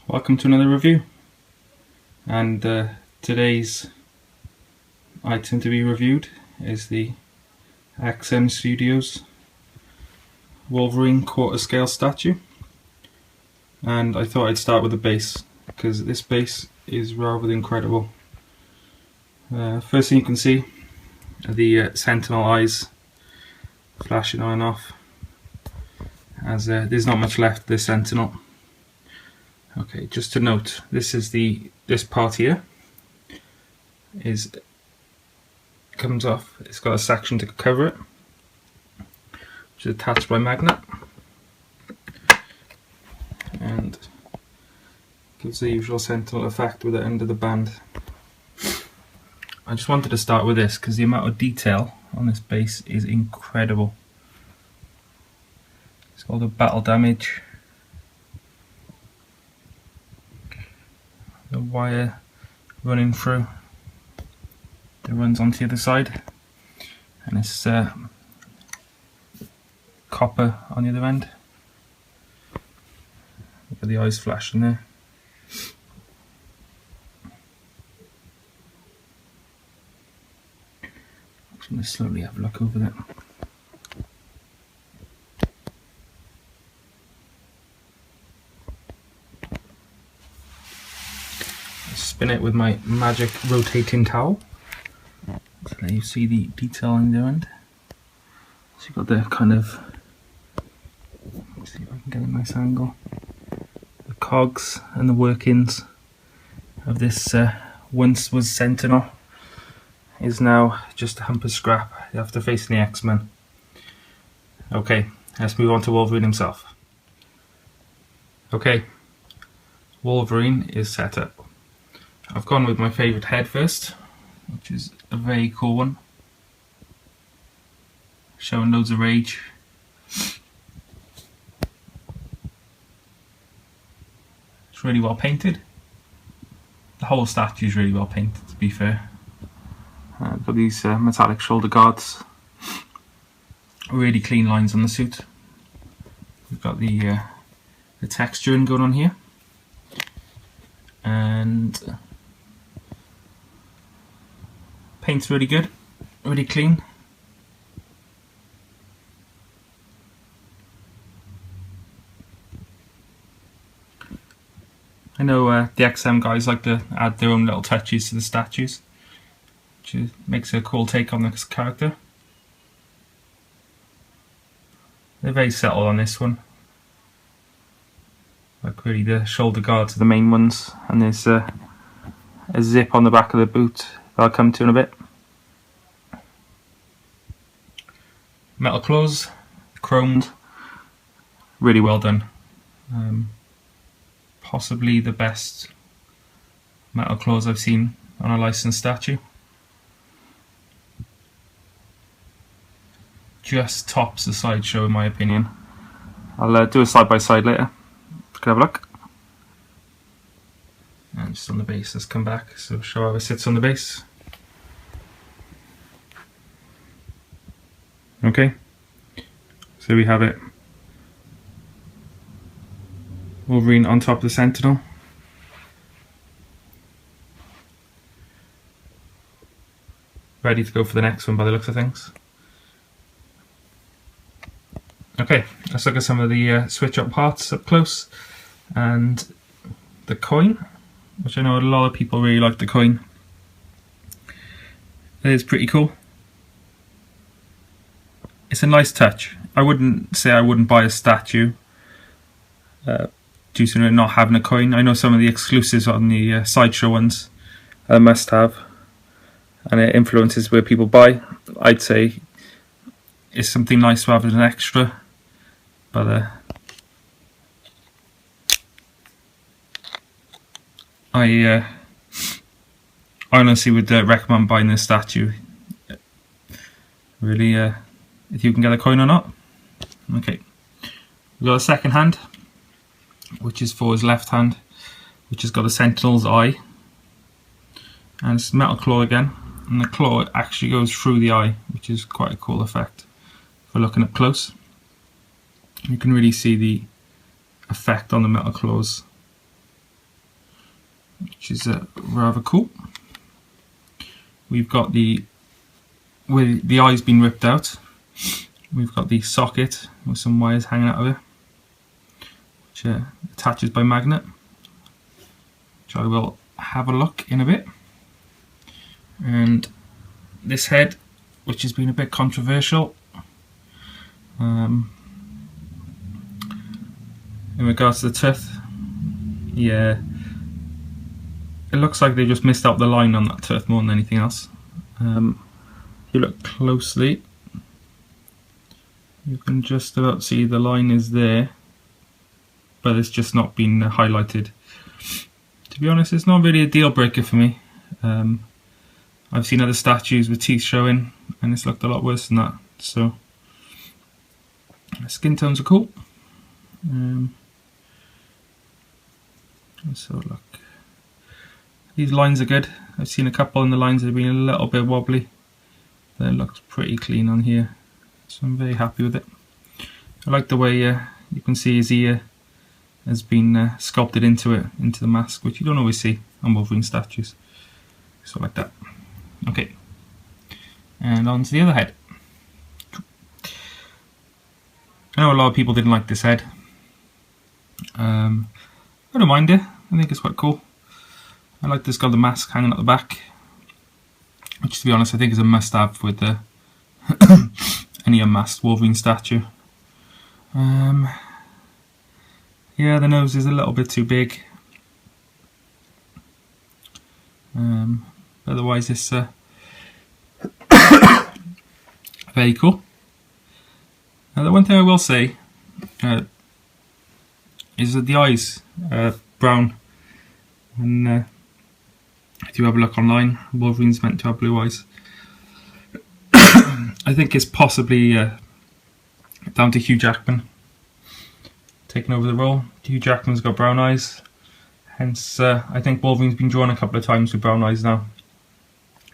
Welcome to another review, and today's item to be reviewed is the XM Studios Wolverine quarter scale statue, and I thought I'd start with the base because this base is rather incredible. First thing you can see are the Sentinel eyes flashing on and off, as there's not much left of the Sentinel. Okay, just to note, this part here comes off. It's got a section to cover it, which is attached by magnet, and gives the usual Sentinel effect with it under the band. I just wanted to start with this because the amount of detail on this base is incredible. It's all the battle damage. The wire running through that runs onto the other side, and this copper on the other end. Look at the eyes flashing there. I'm just going to slowly have a look over that. Spin it with my magic rotating towel so that you see the detail on the end. So you've got the kind of, let's see if I can get a nice angle, the cogs and the workings of this once was Sentinel is now just a hump of scrap after facing the X-Men. Okay, let's move on to Wolverine himself. Okay, Wolverine is set up. I've gone with my favourite head first, which is a very cool one, showing loads of rage. It's really well painted. The whole statue is really well painted, to be fair. I've got these metallic shoulder guards, really clean lines on the suit. We've got the texturing going on here, and paint's really good, really clean. I know the XM guys like to add their own little touches to the statues, which makes a cool take on this character. They're very subtle on this one. Like really the shoulder guards are the main ones, and there's a zip on the back of the boot that I'll come to in a bit. Metal claws, chromed, really well done. Possibly the best metal claws I've seen on a licensed statue. Just tops the Sideshow in my opinion. I'll do a side by side later. Let's have a look. And just on the base, let's come back, so show how it sits on the base. Okay, so we have it. Wolverine on top of the Sentinel. Ready to go for the next one by the looks of things. Okay, let's look at some of the switch up parts up close, and the coin, which I know a lot of people really like the coin. It is pretty cool. It's a nice touch. I wouldn't say I wouldn't buy a statue due to it not having a coin. I know some of the exclusives on the Sideshow ones are must have, and it influences where people buy. I'd say it's something nice rather than extra, but I honestly would recommend buying this statue. Really, if you can get a coin or not. Okay, we've got a second hand, which is for his left hand, which has got a Sentinel's eye, and it's metal claw again, and the claw actually goes through the eye, which is quite a cool effect for looking up close. You can really see the effect on the metal claws. which is rather cool. We've got with the eye's been ripped out. We've got the socket with some wires hanging out of it, which attaches by magnet, which I will have a look in a bit. And this head, which has been a bit controversial in regards to the tooth. Yeah, it looks like they just missed out the line on that tooth more than anything else. If you look closely, you can just about see the line is there, but it's just not been highlighted. To be honest, it's not really a deal breaker for me. I've seen other statues with teeth showing and it's looked a lot worse than that. So skin tones are cool. Let's have a look. These lines are good. I've seen a couple in the lines that have been a little bit wobbly, but it looks pretty clean on here, so I'm very happy with it. I like the way you can see his ear has been sculpted into the mask, which you don't always see on Wolverine statues. So like that. Okay, and on to the other head. I know a lot of people didn't like this head. I don't mind it. I think it's quite cool. I like this got the mask hanging at the back, which to be honest I think is a must-have with any unmasked Wolverine statue. Yeah, the nose is a little bit too big. Otherwise it's very cool. Now the one thing I will say is that the eyes are brown, and if you have a look online, Wolverine's meant to have blue eyes. I think it's possibly down to Hugh Jackman taking over the role. Hugh Jackman's got brown eyes, hence I think Wolverine's been drawn a couple of times with brown eyes now.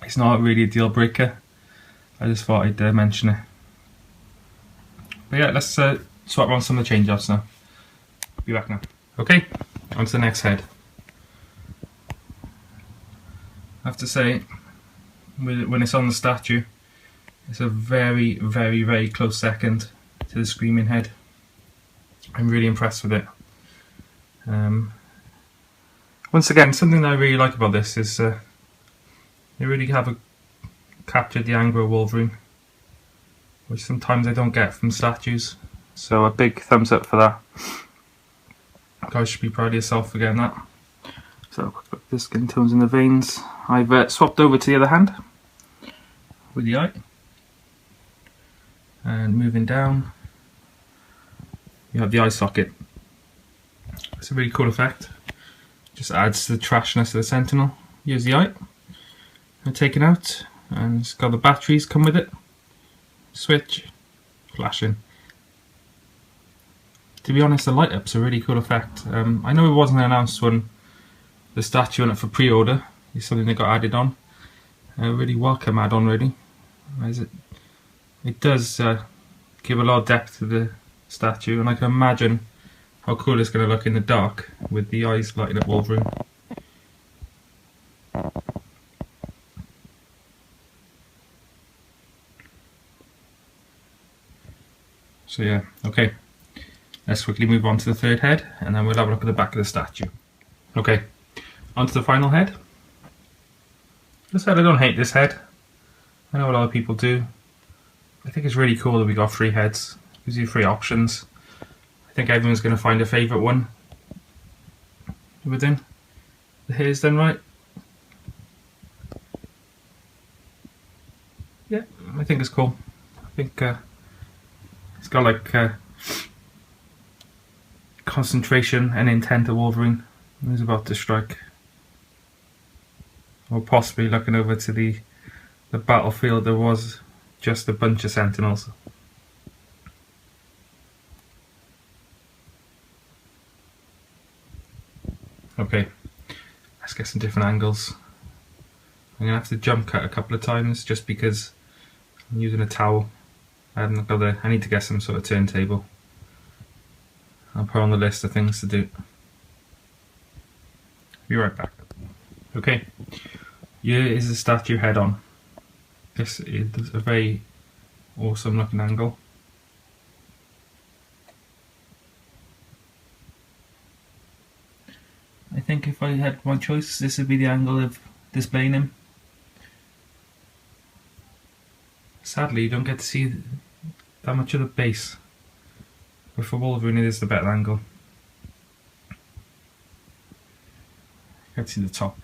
It's not really a deal breaker. I just thought I'd mention it. But yeah, let's swap on some of the change-offs now. Be back now. Okay, on to the next head. I have to say, when it's on the statue, it's a very, very, very close second to the Screaming head. I'm really impressed with it. Once again, something that I really like about this is they really have captured the anger of Wolverine, which sometimes I don't get from statues. So a big thumbs up for that. You guys should be proud of yourself for getting that. So quick look at the skin tones in the veins. I've swapped over to the other hand with the eye, and moving down you have the eye socket. It's a really cool effect. Just adds to the trashiness of the Sentinel. Here's the eye, and taken out, and it's got the batteries come with it. Switch, flashing. To be honest, the light up's a really cool effect. I know it wasn't announced when the statue on it for pre-order. It's something that got added on. A really welcome add-on, really. It does give a lot of depth to the statue, and I can imagine how cool it's going to look in the dark with the eyes lighting up Wolverine. So yeah, okay. Let's quickly move on to the third head, and then we'll have a look at the back of the statue. Okay, on to the final head. This head, I don't hate this head. I know a lot of people do. I think it's really cool that we got 3 heads. Gives you 3 options. I think everyone's going to find a favourite one within. The hair's done right. Yeah, I think it's cool. I think it's got like concentration and intent of Wolverine. He's about to strike. Or possibly looking over to the battlefield, there was just a bunch of Sentinels. Okay, let's get some different angles. I'm going to have to jump cut a couple of times just because I'm using a towel. I need to get some sort of turntable. I'll put on the list of things to do. Be right back. Okay, here is the statue head on. This is a very awesome looking angle. I think if I had my choice, this would be the angle of displaying him. Sadly, you don't get to see that much of the base, but for Wolverine it is the better angle. You can see the top.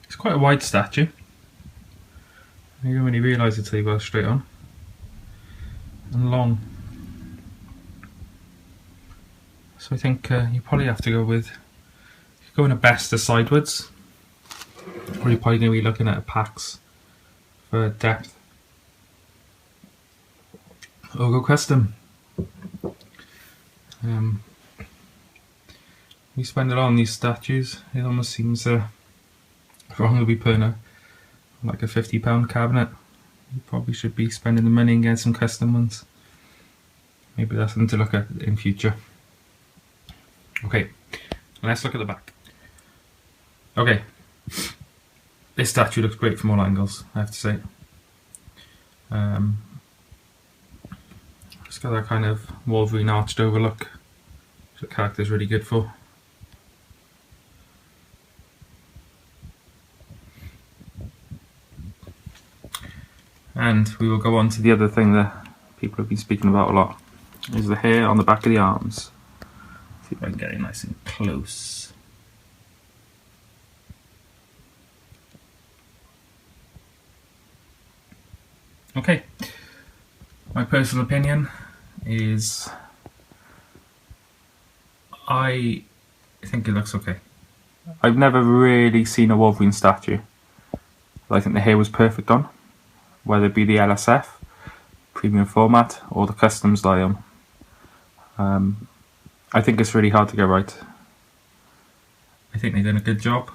It's quite a wide statue. You don't really realise it till you go straight on. And long. So I think you probably have to go with, if you're going a best to sidewards, or you're probably going to be looking at packs for depth. Or go custom. We spend a lot on these statues. It almost seems wrong to be putting like a £50 cabinet. You probably should be spending the money and getting some custom ones. Maybe that's something to look at in future. Okay, let's look at the back. Okay, this statue looks great from all angles, I have to say. It's got that kind of Wolverine arched over look, which the character's really good for. And we will go on to the other thing that people have been speaking about a lot, is the hair on the back of the arms. See if I can get it nice and close. Okay, my personal opinion is I think it looks okay. I've never really seen a Wolverine statue that I think the hair was perfect on, whether it be the LSF, premium format, or the custom style. I think it's really hard to get right. I think they've done a good job.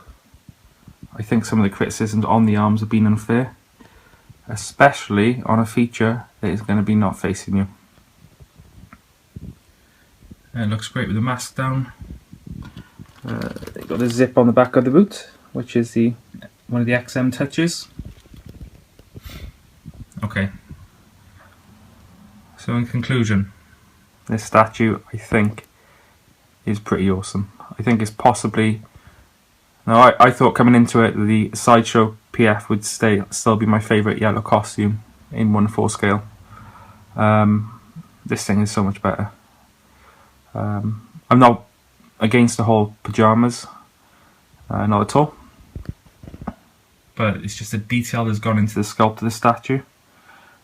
I think some of the criticisms on the arms have been unfair, especially on a feature that is going to be not facing you. And it looks great with the mask down. They've got a zip on the back of the boot, which is one of the XM touches. Okay, so in conclusion, this statue I think is pretty awesome. I think it's possibly, now I thought coming into it the Sideshow PF would still be my favourite yellow costume in 1/4 scale. This thing is so much better. I'm not against the whole pyjamas, not at all, but it's just the detail that's gone into the sculpt of the statue.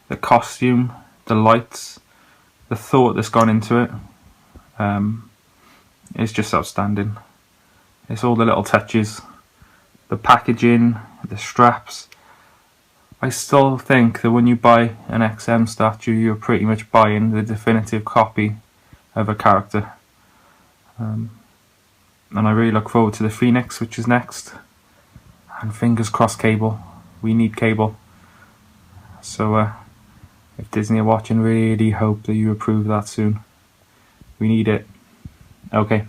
The costume, the lights, the thought that's gone into it, is just outstanding. It's all the little touches, the packaging, the straps. I still think that when you buy an XM statue, you're pretty much buying the definitive copy of a character. And I really look forward to the Phoenix, which is next. And fingers crossed, Cable. We need Cable. So if Disney are watching, really hope that you approve that soon. We need it. Okay.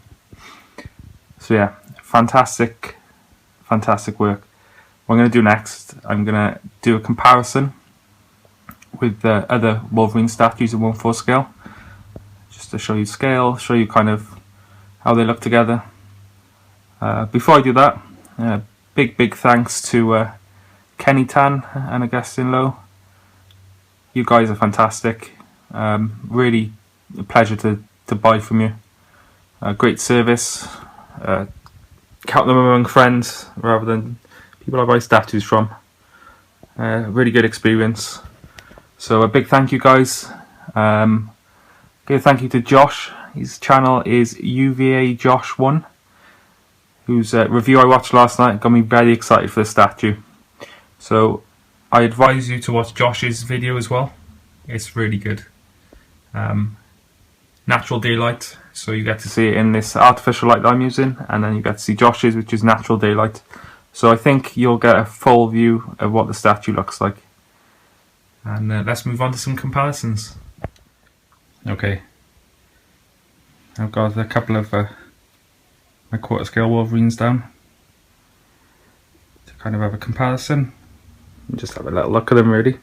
So yeah, fantastic work. What I'm going to do next, I'm going to do a comparison with the other Wolverine statues in 1/4 scale, just to show you scale, show you kind of how they look together. Before I do that, big thanks to Kenny Tan and Augustin. You guys are fantastic. Really a pleasure to buy from you. Great service. Count them among friends rather than people I buy statues from. Really good experience. So a big thank you, guys. Big thank you to Josh. His channel is UVA Josh 1, whose review I watched last night got me very excited for the statue. So I advise you to watch Josh's video as well. It's really good. natural daylight, so you get to see it in this artificial light that I'm using, and then you get to see Josh's, which is natural daylight. So I think you'll get a full view of what the statue looks like. And let's move on to some comparisons. Okay, I've got a couple of my quarter scale Wolverines down to kind of have a comparison and just have a little look at them really.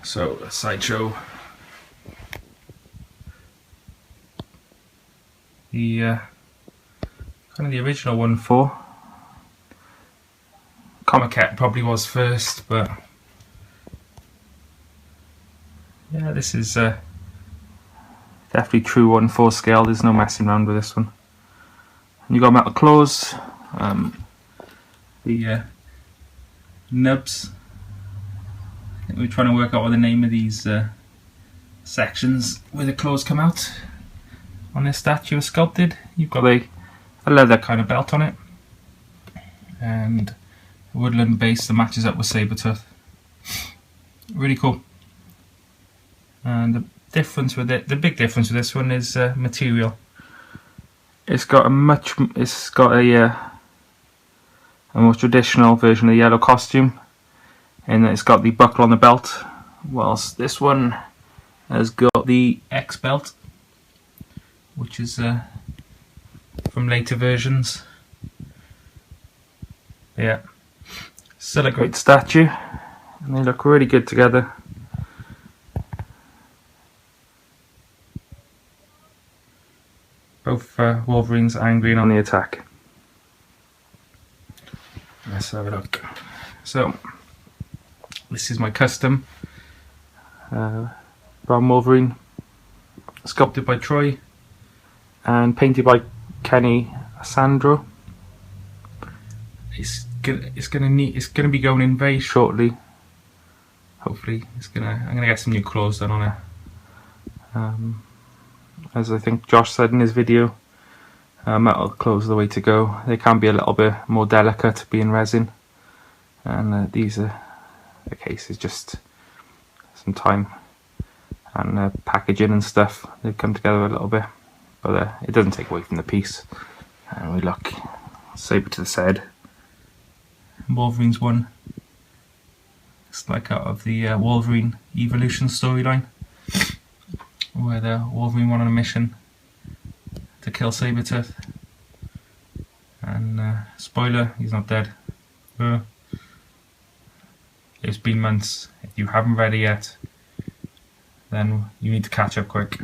So Sideshow, the kind of the original 1/4. Comic Cat probably was first, but yeah, this is definitely true 1/4 scale. There's no messing around with this one. And you got metal claws, the nubs. I think we're trying to work out what the name of these sections where the claws come out on this statue are sculpted. You've got a leather kind of belt on it, and a woodland base that matches up with Sabretooth. Really cool. And the difference with it, the big difference with this one is material. It's got a more traditional version of the yellow costume, and it's got the buckle on the belt, whilst this one has got the X belt, which is from later versions. Yeah, still a great statue, and they look really good together. Both Wolverines angry and on the attack. Let's have a look. So, this is my custom brown Wolverine, sculpted by Troy and painted by Kenny Sandro. It's gonna be going in very shortly. Hopefully, I'm gonna get some new claws done on it. As I think Josh said in his video, metal claws are the way to go. They can be a little bit more delicate being resin, and these are the cases, just some time and packaging and stuff. They've come together a little bit, but it doesn't take away from the piece. And we look, saber to the head. Wolverine's one. It's like out of the Wolverine Evolution storyline, where the Wolverine went on a mission to kill Sabretooth. And spoiler, he's not dead. It's been months. If you haven't read it yet, then you need to catch up quick.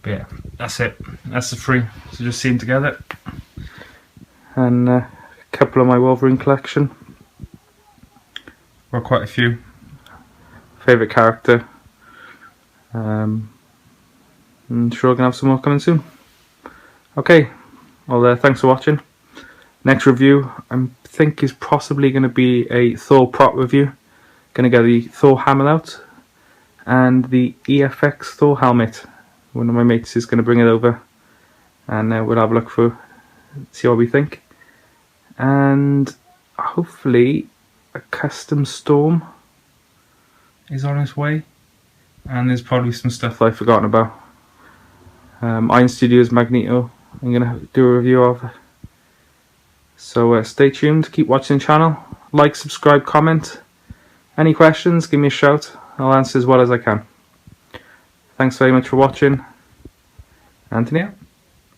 But yeah, that's it. That's the three. So just see them together. And a couple of my Wolverine collection. Well, quite a few. Favourite character. I'm sure we're going to have some more coming soon. Okay, well thanks for watching. Next review I think is possibly going to be a Thor prop review. Going to get the Thor hammer out and the EFX Thor helmet. One of my mates is going to bring it over, and we'll have a look through, see what we think. And hopefully a custom Storm is on its way, and there's probably some stuff that I've forgotten about. Iron Studios Magneto I'm going to do a review of. So stay tuned, keep watching the channel, like, subscribe, comment. Any questions, give me a shout, I'll answer as well as I can. Thanks very much for watching. Anthony out.